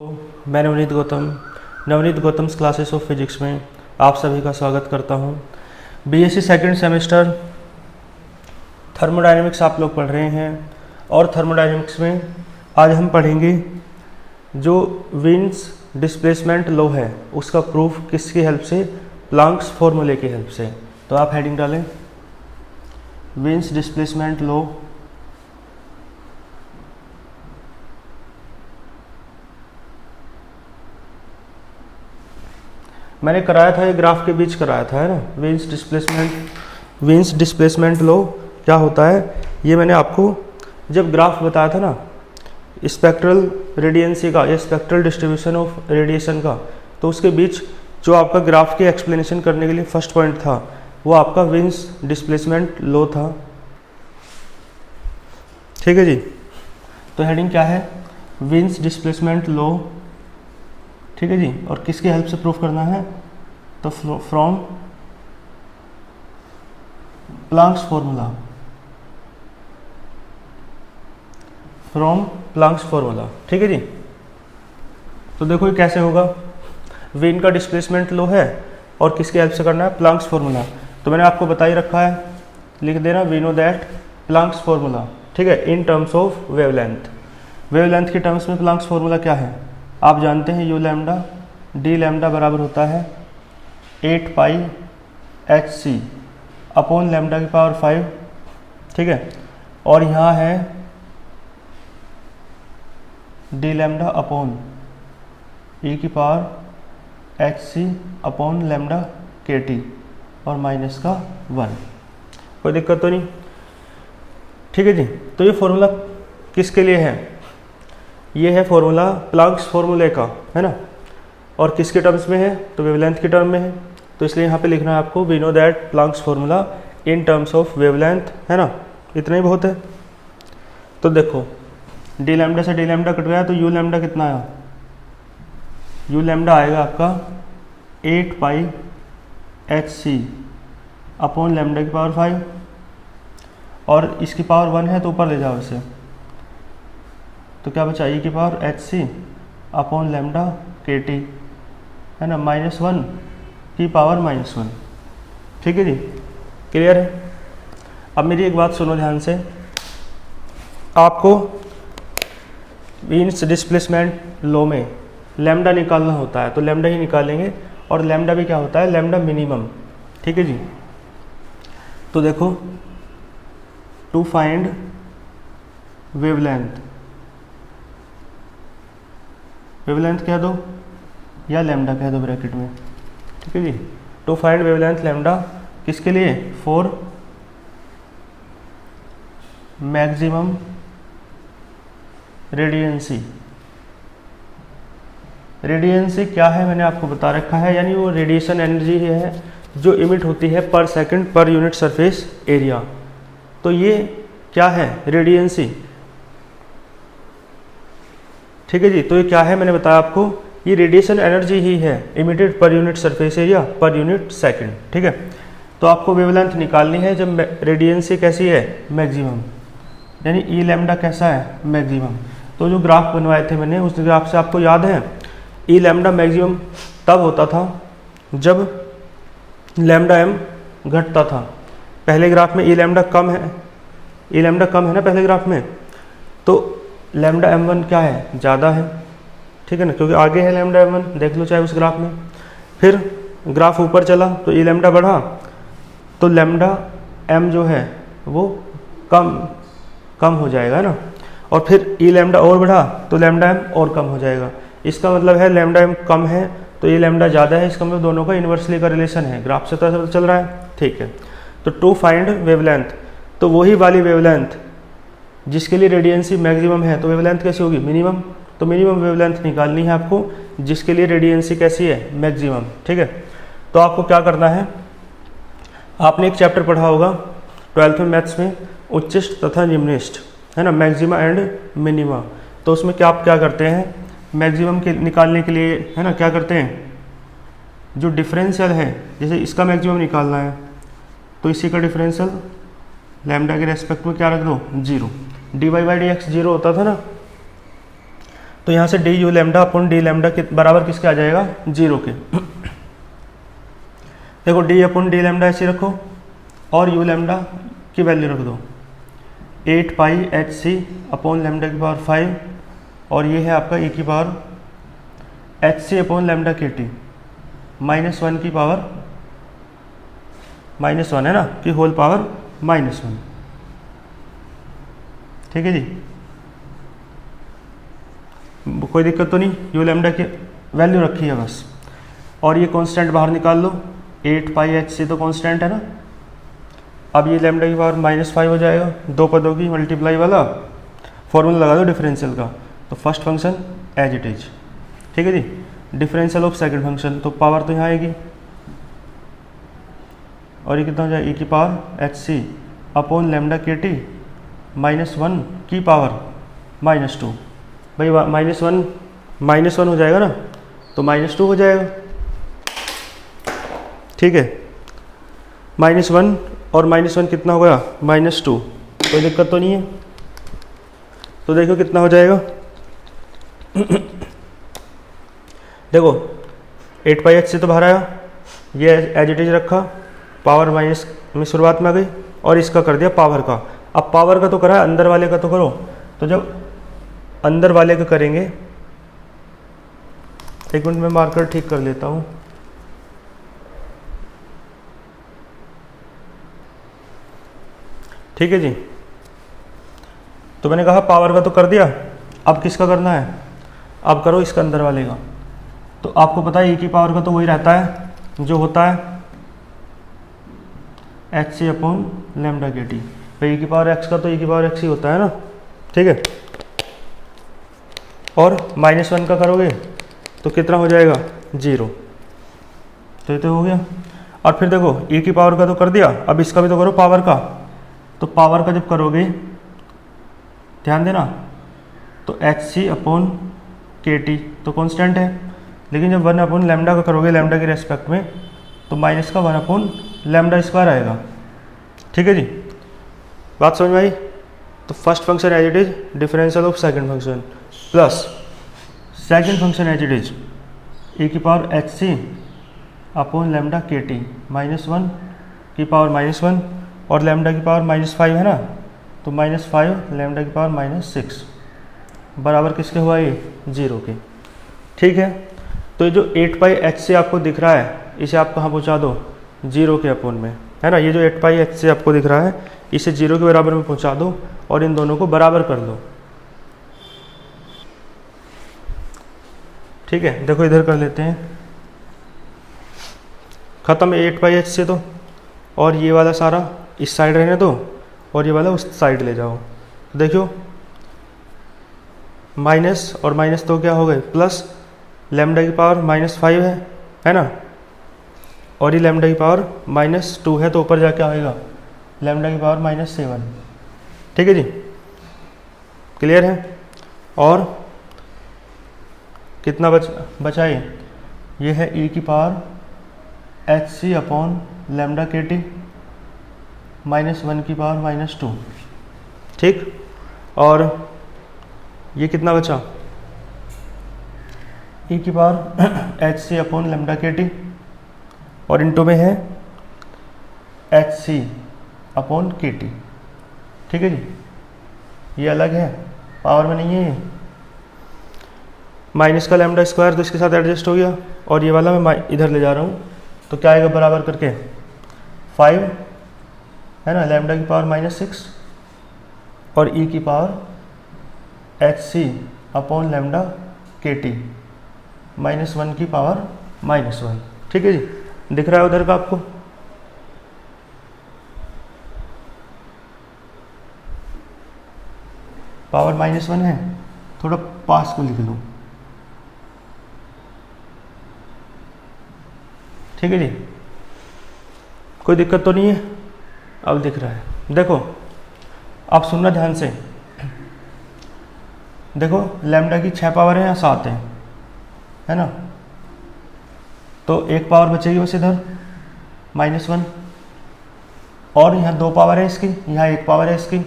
मैं Navneet Gautam's classes of physics में आप सभी का स्वागत करता हूं। बीएससी सेकंड सेमेस्टर थर्मोडायनेमिक्स आप लोग पढ़ रहे हैं और थर्मोडायनेमिक्स में आज हम पढ़ेंगे जो विन्स डिस्प्लेसमेंट लॉ है उसका प्रूफ किसकी हेल्प से, प्लांक्स फॉर्मूले की हेल्प से। तो आप हेडिंग डालें विन्स डिस्प्लेसमेंट लॉ मैंने कराया था, ये ग्राफ के बीच कराया था, है ना। विन्स डिस्प्लेसमेंट लॉ क्या होता है ये मैंने आपको जब ग्राफ बताया था ना स्पेक्ट्रल रेडियंसी का या स्पेक्ट्रल डिस्ट्रीब्यूशन ऑफ रेडिएशन का, तो उसके बीच जो आपका ग्राफ की एक्सप्लेनेशन करने के लिए फर्स्ट पॉइंट था वो आपका विन्स डिस्प्लेसमेंट लॉ था। ठीक है जी। तो हेडिंग क्या है, विन्स डिस्प्लेसमेंट लॉ। ठीक है जी। और किसकी हेल्प से प्रूफ करना है, तो फ्रॉम प्लांक्स फॉर्मूला। ठीक है जी। तो देखो ये कैसे होगा, विन का डिस्प्लेसमेंट लो है और किसकी हेल्प से करना है, प्लांक्स फॉर्मूला। तो मैंने आपको बता ही रखा है, लिख देना we know that Planck's formula. ठीक है, इन टर्म्स ऑफ वेवलेंथ के टर्म्स में प्लांक्स फॉर्मूला क्या है आप जानते हैं, यू लैम्डा डी लैम्डा बराबर होता है 8 pi H C upon lambda की पावर 5। ठीक है, और यहाँ है डी लैम्डा अपॉन ई की power H C upon lambda के टी और माइनस का 1। कोई दिक्कत तो नहीं। ठीक है जी। तो ये फॉर्मूला किसके लिए है, ये है फॉर्मूला प्लांक्स फॉर्मूले का, है ना। और किसके टर्म्स में है, तो वेवलेंथ के टर्म में है। तो इसलिए यहाँ पे लिखना है आपको we know that Planck's formula in terms of wavelength, है ना। इतना ही बहुत है। तो देखो डी लैम्डा से डी लैम्डा कट गया तो यू लैम्डा कितना आया, यू लैम्डा आएगा आपका 8 pi H C upon lambda की पावर 5 और इसकी पावर 1 है तो ऊपर ले जाओ इसे, तो क्या बचा ई की power H C upon lambda के टी, है ना, -1 की पावर -1। ठीक है जी, क्लियर है। अब मेरी एक बात सुनो ध्यान से, आपको विन्स डिस्प्लेसमेंट लॉ में लैम्डा निकालना होता है तो लैम्डा ही निकालेंगे, और लैम्डा भी क्या होता है, लैम्डा मिनिमम। ठीक है जी। तो देखो टू फाइंड वेवलेंथ कह दो या लैम्डा कह दो ब्रैकेट में। ठीक है जी। टू फाइंड वेवलेंथ लैम्डा किसके लिए, फॉर मैक्सिमम रेडियंसी क्या है मैंने आपको बता रखा है, यानी वो रेडिएशन एनर्जी है जो इमिट होती है पर second per unit surface area. तो ये क्या है, रेडियंसी। ठीक है जी। तो ये क्या है मैंने बताया आपको, ये रेडिएशन एनर्जी ही है emitted per unit surface area per unit second. ठीक है। तो आपको वेवलेंथ निकालनी है जब रेडियंसी कैसी है, मैक्सिमम, यानी ई लैम्डा कैसा है, मैक्सिमम। तो जो ग्राफ बनवाए थे मैंने उस ग्राफ से आपको याद है, ई लैम्डा मैक्सिमम तब होता था जब लैम्डा एम घटता था। पहले ग्राफ में ई लैम्डा कम है ना पहले ग्राफ में, तो लैम्डा m1 क्या है, ज़्यादा है। ठीक है ना, क्योंकि आगे है लैम्डा m1, देख लो चाहे उस ग्राफ में। फिर ग्राफ ऊपर चला तो ई लैम्डा बढ़ा तो लैम्डा m जो है वो कम हो जाएगा ना, और फिर ई लैम्डा और बढ़ा तो लैम्डा m और कम हो जाएगा। इसका मतलब है लैम्डा m कम है तो ई लैम्डा ज़्यादा है, इसका मतलब दोनों का इन्वर्सली का रिलेशन है। ग्राफ से तो ऐसा चल रहा है। ठीक है। तो टू फाइंड वेवलेंथ, तो वही वाली वेवलेंथ जिसके लिए रेडियंसी मैक्सिमम है, तो वेवलेंथ कैसी होगी, मिनिमम। तो मिनिमम वेवलेंथ निकालनी है आपको जिसके लिए रेडियंसी कैसी है, मैक्सिमम। ठीक है। तो आपको क्या करना है, आपने एक चैप्टर पढ़ा होगा 12th में मैथ्स में, उच्चिष्ट तथा निम्निष्ट, है ना, मैक्सिमा एंड मिनिमा। तो उसमें क्या आप क्या करते हैं, मैक्सिमम के निकालने के लिए, है ना, क्या करते हैं, जो डिफरेंशियल है, जैसे इसका मैक्सिमम निकालना है तो इसी का डिफरेंशियल लैम्डा के रेस्पेक्ट में क्या रख दो, 0। dy/dx 0 होता था ना, तो यहाँ से D you lambda upon D lambda के बराबर किसके आ जाएगा, 0 के। देखो डी अपॉन डी लैम्डा ऐसे रखो और यू लैम्डा की वैल्यू रख दो 8 pi H C upon lambda की पावर 5, और ये है आपका e की power H C upon lambda के टी -1 की पावर -1 है ना, की होल पावर -1। ठीक है जी, कोई दिक्कत तो नहीं, यू लैम्डा की वैल्यू रखी है बस। और ये कांस्टेंट बाहर निकाल लो, 8 पाई एच सी तो कांस्टेंट है ना। अब ये लैम्डा की पावर -5 हो जाएगा, दो पदों की मल्टीप्लाई वाला फॉर्मूला लगा दो डिफरेंशियल का। तो first function as it is, ठीक है जी, डिफरेंशियल ऑफ सेकंड फंक्शन, तो पावर तो यहाँ आएगी और ये कितना हो जाएगा, e की power H C upon lambda के टी -1 की पावर -2। भाई -1 हो जाएगा ना, तो -2 हो जाएगा। ठीक है, -1 और -1 कितना हो गया, -2, कोई दिक्कत तो नहीं है। तो देखो कितना हो जाएगा देखो 8 पाई एच से तो बाहर आया, ये एज इट इज रखा, पावर माइनस में शुरुआत में आ गई और इसका कर दिया पावर का। अब पावर का तो करा है, अंदर वाले का तो करो। तो जब अंदर वाले का करेंगे, एक मिनट में मार्कर ठीक कर लेता हूँ। ठीक है जी, तो मैंने कहा पावर का तो कर दिया, अब किसका करना है, अब करो इसका अंदर वाले का। तो आपको पता है e की पावर का तो वही रहता है जो होता है एच सी अपॉन लैम्डा के टी। भाई e की पावर x का तो e की पावर x ही होता है ना। ठीक है, और -1 का करोगे तो कितना हो जाएगा, 0। तो ये तो हो गया। और फिर देखो e की पावर का तो कर दिया, अब इसका भी तो करो पावर का। तो पावर का जब करोगे, ध्यान देना, तो H C upon K T तो कांस्टेंट है, लेकिन जब 1 अपॉन लैम्डा का करोगे लैम्डा के रेस्पेक्ट में, तो माइनस का 1 अपॉन लैम्डा स्क्वायर आएगा। ठीक है जी, बात समझ में आई। तो first function as it is, differential of second function, plus second function as it is e की power H C upon lambda के टी -1 की पावर -1, और लैम्डा की पावर -5 है ना, तो -5 लैम्डा की पावर -6 बराबर किसके हुआ, ये 0 के। ठीक है, तो ये जो 8 पाई एच से आपको दिख रहा है, इसे आप कहाँ पहुँचा दो, 0 के अपोन में, है ना। ये जो 8 पाई एच से आपको दिख रहा है, इसे 0 के बराबर में पहुँचा दो और इन दोनों को बराबर कर दो। ठीक है, देखो इधर कर लेते हैं, ख़त्म 8 पाई एच से तो, और ये वाला सारा इस साइड रहने दो और ये वाला उस साइड ले जाओ। तो देखो माइनस और माइनस तो क्या हो गए, प्लस लैम्डा की पावर -5 है ना, और ये लैम्डा की पावर -2 है, तो ऊपर जाके आएगा लैम्डा की पावर -7। ठीक है जी, क्लियर है। और कितना बचा ये है e की power H C upon lambda के टी -1 की पावर -2। ठीक, और ये कितना बचा, e की power H C upon lambda के टी, और इनटू में है H C upon K T. ठीक है जी, ये अलग है, पावर में नहीं है ये। माइनस का लैम्डा स्क्वायर तो इसके साथ एडजस्ट हो गया, और ये वाला मैं इधर ले जा रहा हूँ, तो क्या आएगा बराबर करके 5 है ना, लैम्डा की पावर -6 और e की power H C upon lambda के टी -1 की पावर -1। ठीक है जी, दिख रहा है उधर का आपको। पावर -1 है, थोड़ा पास को लिख लूँ। ठीक है जी, कोई दिक्कत तो नहीं है, अब दिख रहा है। देखो आप सुनना ध्यान से, देखो लैम्डा की 6 पावर है या 7 है ना, तो एक पावर बचेगी बस इधर -1, और यहाँ 2 पावर है इसकी, यहाँ 1 पावर है इसकी,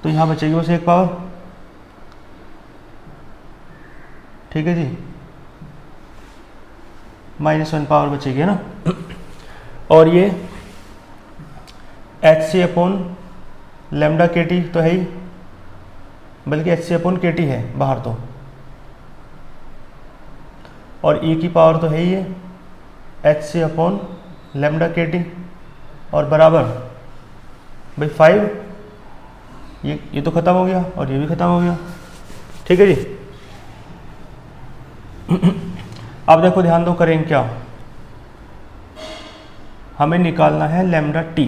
तो यहाँ बचेगी बस 1 पावर। ठीक है जी, -1 पावर बचेगी, है ना। और ये H C upon lambda K T तो है ही, बल्कि H C upon K T है बाहर तो, और ई की पावर तो है ही है H C upon lambda K T, और बराबर भाई 5, ये तो खत्म हो गया और ये भी खत्म हो गया, ठीक है जी। अब देखो ध्यान दो, करेंगे क्या, हमें निकालना है लेमडा टी।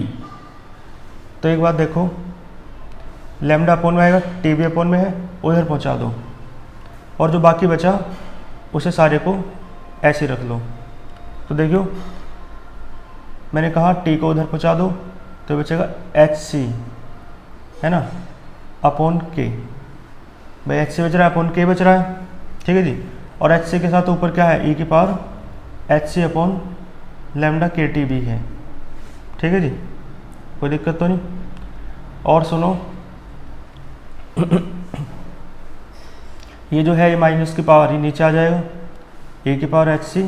तो एक बात देखो, लेमडा अपोन में आएगा, टी भी अपोन में है, उधर पहुंचा दो, और जो बाकी बचा उसे सारे को ऐसे रख लो। तो देखियो मैंने कहा टी को उधर पहुंचा दो तो बचेगा एच सी, है ना, अपॉन के, भाई एच सी बच रहा है अपॉन के बच रहा है, ठीक है जी। और एच सी के साथ ऊपर क्या है, ई की power H C upon lambda K T भी है, ठीक है जी, कोई दिक्कत तो नहीं। और सुनो ये जो है ये माइनस की पावर ही नीचे आ जाएगा, ए की power H C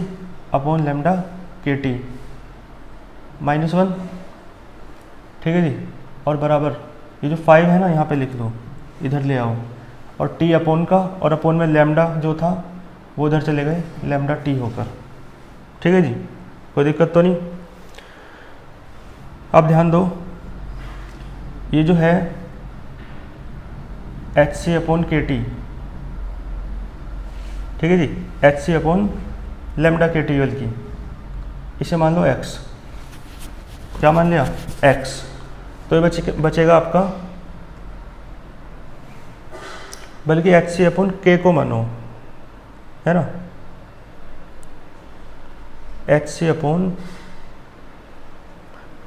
upon lambda K T -1, ठीक है जी। और बराबर ये जो 5 है ना यहाँ पे लिख लो, इधर ले आओ, और टी अपॉन का, और अपॉन में लेमडा जो था वो उधर चले गए लेमडा टी होकर, ठीक है जी, कोई दिक्कत तो नहीं। अब ध्यान दो, ये जो है H C upon K T, ठीक है जी, H C upon lambda K T बल्कि इसे मान लो x, क्या मान लिया x, तो ये बचेगा आपका, बल्कि एच सी अपॉन के को मानो, है ना, एच सी अपॉन,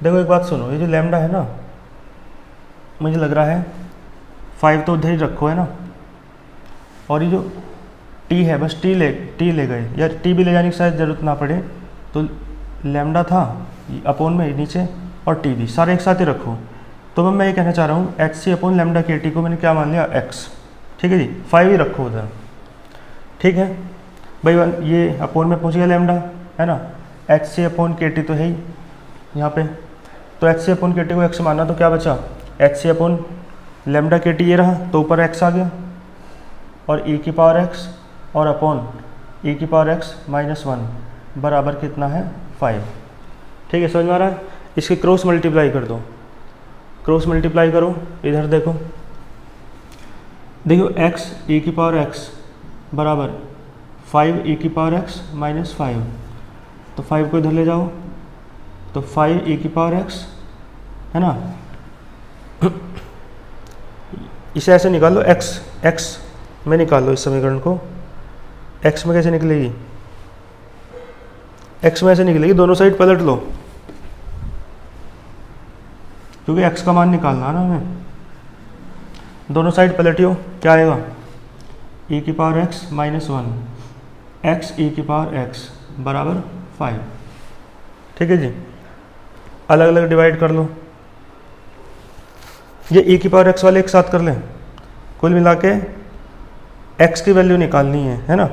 देखो एक बात सुनो, ये जो लेमडा है ना, मुझे लग रहा है 5 तो उधर ही रखो, है ना, और ये जो टी है बस टी ले गए, या टी भी ले जाने की शायद ज़रूरत ना पड़े, तो लेमडा था अपॉन में नीचे, और टी भी सारे एक साथ ही रखो। तो मैं ये कहना चाह रहा हूँ H C upon lambda K T को मैंने क्या मान लिया x, ठीक है जी, 5 ही रखो उधर, ठीक है भाई। ये अपॉन में पहुँच गया लेमडा, है ना, H C upon K T तो है ही यहाँ पे, तो H C upon K T को x माना, तो क्या बचा H C upon lambda K T ये रहा, तो ऊपर x आ गया, और e की पावर x और अपॉन e की पावर x -1 बराबर कितना है 5, ठीक है, समझ में आ रहा है। इसके क्रॉस मल्टीप्लाई कर दो, क्रॉस मल्टीप्लाई करो, इधर देखो x e की पावर x बराबर 5 e की पावर x -5, तो 5 को इधर ले जाओ, तो 5 e की पावर x, है ना, इसे ऐसे निकाल लो, x में निकाल लो इस समीकरण को, x में कैसे निकलेगी, x में ऐसे निकलेगी, दोनों साइड पलट लो, क्योंकि x का मान निकालना है ना हमें, दोनों साइड पलटियो, क्या आएगा e की पावर x -1 x e की पावर x बराबर 5, ठीक है जी। अलग अलग डिवाइड कर लो, ये e की पावर x वाले एक साथ कर लें, कुल मिला के x की वैल्यू निकालनी है ना,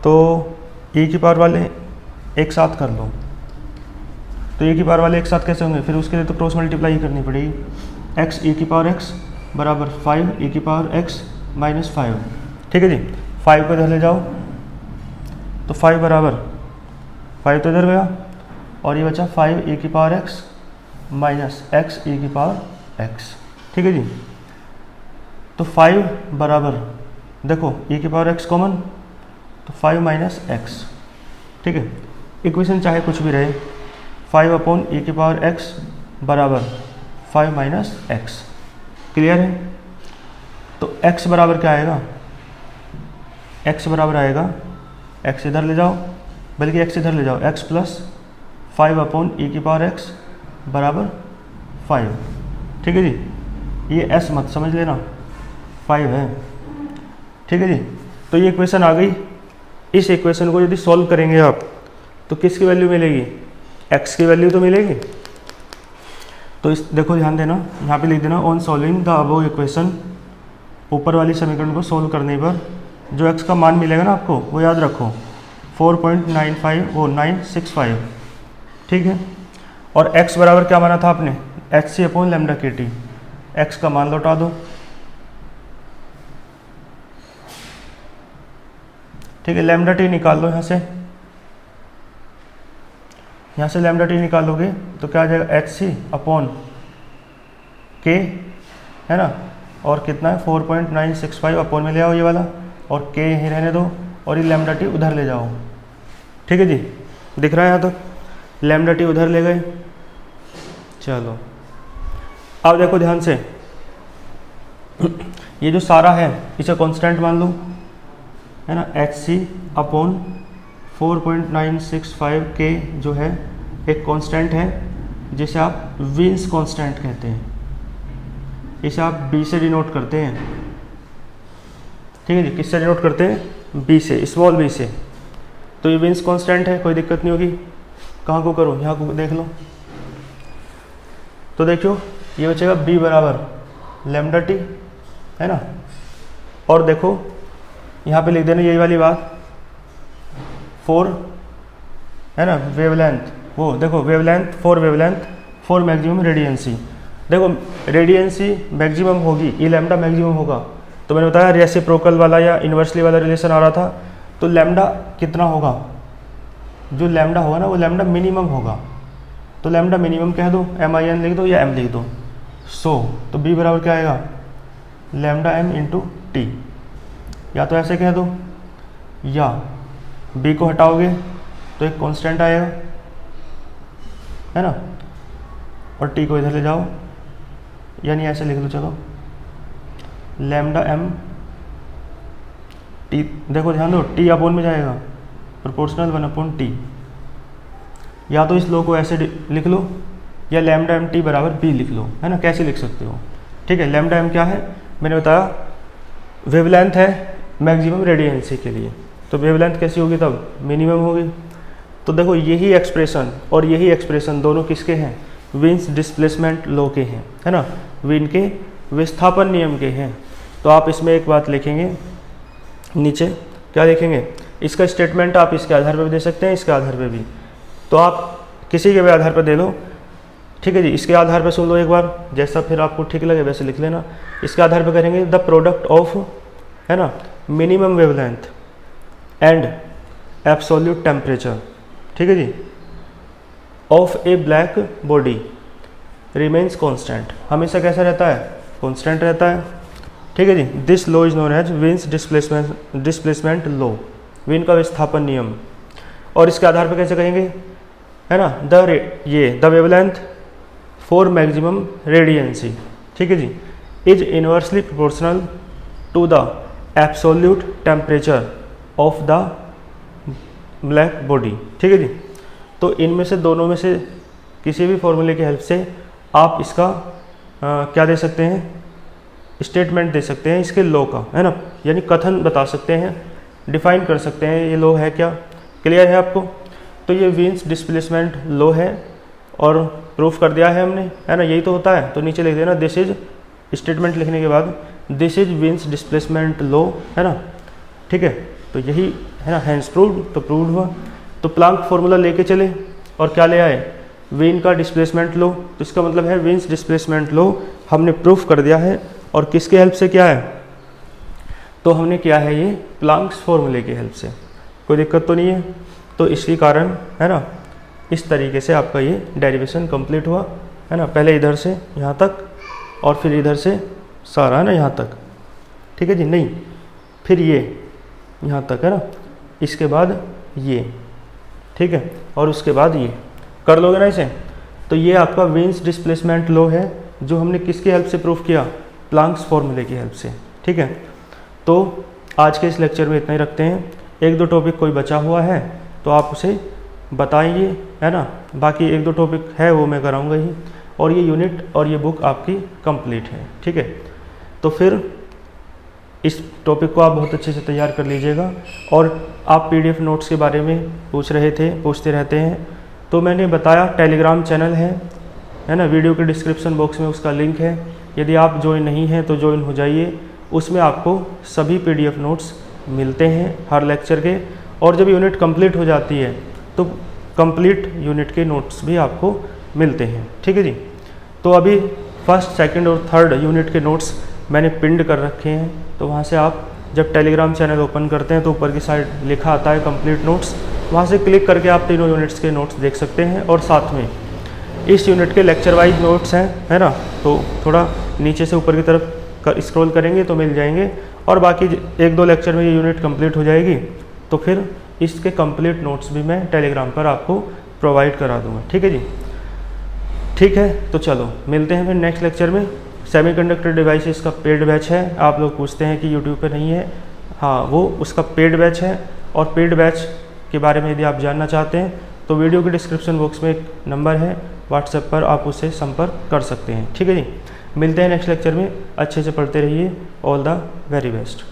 तो e की पावर वाले एक साथ कर लो, तो e की पावर वाले एक साथ कैसे होंगे, फिर उसके लिए तो क्रॉस मल्टीप्लाई करनी पड़ेगी, x e की पावर x बराबर 5 e की पावर x -5, ठीक है जी। 5 को इधर ले जाओ, तो 5 बराबर 5 तो इधर गया, और ये बचा 5 e की पावर x x e की पावर x, ठीक है जी। तो 5 बराबर देखो e की पावर x कॉमन, तो 5 x, ठीक है, इक्वेशन चाहे कुछ भी रहे, 5 अपॉन e की पावर x बराबर 5 x, क्लियर है। तो x बराबर क्या आएगा, x बराबर आएगा, x इधर ले जाओ, बल्कि x इधर ले जाओ, x प्लस 5 अपॉन e की पावर x बराबर 5, ठीक है जी, ये s मत समझ लेना, 5 है, ठीक है जी। तो ये इक्वेशन आ गई, इस इक्वेशन को यदि सॉल्व करेंगे आप तो किसकी वैल्यू मिलेगी, x की वैल्यू तो मिलेगी। तो इस देखो ध्यान देना, यहाँ पे लिख देना on solving the above equation, ऊपर वाली समीकरण को सॉल्व करने पर जो x का मान मिलेगा ना आपको वो याद रखो 4.965, ठीक है। और x बराबर क्या माना था आपने, hc/λ/kT। x का मान लौटा दो, ठीक है। λt निकाल लो यहाँ से λt निकालोगे तो क्या आ जाएगा, hc/k है ना, और कितना है 4.965 अपॉन में ले आओ ये वाला, और k यहीं रहने दो, और ये λt उधर ले जाओ, ठीक है जी। दिख रहा है यहाँ तक, λt उधर ले गए। चलो अब देखो ध्यान से, ये जो सारा है इसे कांस्टेंट मान लो, है ना। hc/4.965 k जो है एक कांस्टेंट है जिसे आप विन्स कांस्टेंट कहते हैं, इसे आप b से डिनोट करते हैं, ठीक है जी। किससे डिनोट करते हैं, b से, स्मॉल b से। तो ये विन्स कांस्टेंट है, कोई दिक्कत नहीं होगी। कहाँ को करो, यहाँ को देख लो, तो देखो ये बचेगा b बराबर λt, है ना। और देखो यहाँ पे लिख देना यही वाली बात, 4 है ना वेवलेंथ, वो देखो वेवलेंथ, 4 वेवलेंथ, 4 मैक्सिमम रेडियंसी। देखो रेडियंसी मैक्सिमम होगी, ये लैम्डा मैक्सिमम होगा। तो मैंने बताया रेसिप्रोकल वाला या इन्वर्सली वाला रिलेशन आ रहा था, तो लैम्डा कितना होगा, जो लैम्डा होगा ना वो लैम्डा मिनिमम होगा। तो लैम्डा मिनिमम कह दो, MIN लिख दो या m लिख दो। तो b बराबर क्या आएगा, λm × t, या तो ऐसे कह दो, या b को हटाओगे तो एक कांस्टेंट आएगा, है ना, और t को इधर ले जाओ, यानी ऐसे लिख लो, चलो λm t, देखो ध्यान दो t अपॉन में जाएगा, प्रोपोर्शनल 1/t। या तो इस लो को ऐसे लिख लो, या λmt बराबर b लिख लो, है ना, कैसे लिख सकते हो, ठीक है। λm क्या है, मैंने बताया वेवलेंथ है मैक्सिमम रेडियंसी के लिए, तो वेवलेंथ कैसी होगी तब, मिनिमम होगी। तो देखो यही एक्सप्रेशन और यही एक्सप्रेशन दोनों किसके हैं, विन्स डिस्प्लेसमेंट लॉ के हैं, है ना, विन के विस्थापन नियम के हैं। तो आप इसमें एक बात लिखेंगे, नीचे क्या लिखेंगे, इसका स्टेटमेंट आप इसके आधार पर भी दे सकते हैं, इसके आधार पर भी, तो आप किसी के भी आधार पर दे लो, ठीक है जी। इसके आधार पर सुन लो एक बार, जैसा फिर आपको ठीक लगे वैसे लिख लेना। इसके आधार पर करेंगे द प्रोडक्ट ऑफ, है ना, minimum wavelength and absolute temperature, ठीक है जी, of a black body remains constant, हमेशा कैसा रहता है, कांस्टेंट रहता है, ठीक है जी। This law is known as Wien's displacement law, Wien का विस्थापन नियम। और इसके आधार पर कैसे कहेंगे, है ना, the wavelength for maximum radiancy, ठीक है जी, is inversely proportional to the absolute temperature of the black body, ठीक है जी। तो इनमें से दोनों में से किसी भी फॉर्मूले की हेल्प से आप इसका क्या दे सकते हैं, स्टेटमेंट दे सकते हैं इसके लॉ का, है ना, यानी कथन बता सकते हैं, डिफाइन कर सकते हैं ये लॉ है क्या। क्लियर है आपको। तो ये विन्स डिस्प्लेसमेंट लॉ है और प्रूफ कर दिया है हमने, है ना, यही तो होता है। तो नीचे लिख देना दिस इज, स्टेटमेंट लिखने के बाद this is wins displacement law, है ना, ठीक है। तो यही है ना, हैंस प्रूव्ड, तो प्रूव्ड हुआ। तो प्लांक फॉर्मूला लेके चले और क्या ले आए, विन का डिस्प्लेसमेंट लो। तो इसका मतलब है विन्स डिस्प्लेसमेंट लो हमने प्रूफ कर दिया है, और किसके हेल्प से किया है, तो हमने किया है ये प्लांक्स फॉर्मूले की हेल्प से। कोई दिक्कत तो नहीं है। तो इसी कारण, है ना, इस तरीके से आपका ये डेरिवेशन कंप्लीट हुआ, है ना, पहले इधर से यहाँ तक और फिर इधर से सारा, है ना, यहाँ तक, ठीक है जी। नहीं, फिर ये यहाँ तक, है ना, इसके बाद ये, ठीक है, और उसके बाद ये कर लोगे ना इसे। तो ये आपका विन्स डिस्प्लेसमेंट लॉ है जो हमने किसकी हेल्प से प्रूफ किया, प्लांक्स फॉर्मूले की हेल्प से, ठीक है। तो आज के इस लेक्चर में इतना ही रखते हैं। एक दो टॉपिक कोई बचा हुआ है तो आप उसे बताइए, है ना, बाकी एक दो टॉपिक है वो मैं कराऊंगा ही, और ये यूनिट और ये बुक आपकी कंप्लीट है, ठीक है। तो फिर इस टॉपिक को आप बहुत अच्छे से तैयार कर लीजिएगा। और आप PDF नोट्स के बारे में पूछते रहते हैं, तो मैंने बताया टेलीग्राम चैनल है ना, वीडियो के डिस्क्रिप्शन बॉक्स में उसका लिंक है। यदि आप ज्वाइन नहीं हैं तो ज्वाइन हो जाइए, उसमें आपको सभी PDF नोट्स मिलते हैं हर लेक्चर के, और जब यूनिट कंप्लीट हो जाती है तो कंप्लीट यूनिट के नोट्स भी आपको मिलते हैं। ठीक है जी। तो अभी फर्स्ट, सेकंड और थर्ड यूनिट के नोट्स मैंने पिंड कर रखे हैं, तो वहाँ से आप जब टेलीग्राम चैनल ओपन करते हैं तो ऊपर की साइड लिखा आता है कंप्लीट नोट्स, वहाँ से क्लिक करके आप तीनों यूनिट्स के नोट्स देख सकते हैं। और साथ में इस यूनिट के लेक्चर वाइज नोट्स हैं, है ना, तो थोड़ा नीचे से ऊपर की तरफ स्क्रॉल करेंगे तो मिल जाएंगे। और बाकी 1-2 लेक्चर में ये यूनिट कंप्लीट हो जाएगी, तो फिर इसके कंप्लीट नोट्स भी मैं टेलीग्राम पर आपको प्रोवाइड करा दूँगा। ठीक है जी। ठीक है, तो चलो मिलते हैं फिर नेक्स्ट लेक्चर में। सेमीकंडक्टर डिवाइसेस का पेड बैच है। आप लोग पूछते हैं कि यूट्यूब पे नहीं है, हाँ वो उसका पेड बैच है। और पेड बैच के बारे में यदि आप जानना चाहते हैं तो वीडियो के डिस्क्रिप्शन बॉक्स में एक नंबर है, व्हाट्सएप पर आप उससे संपर्क कर सकते हैं। ठीक है जी। मिलते हैं नेक्स्ट लेक्चर में। अच्छे से पढ़ते रहिए। All the very best.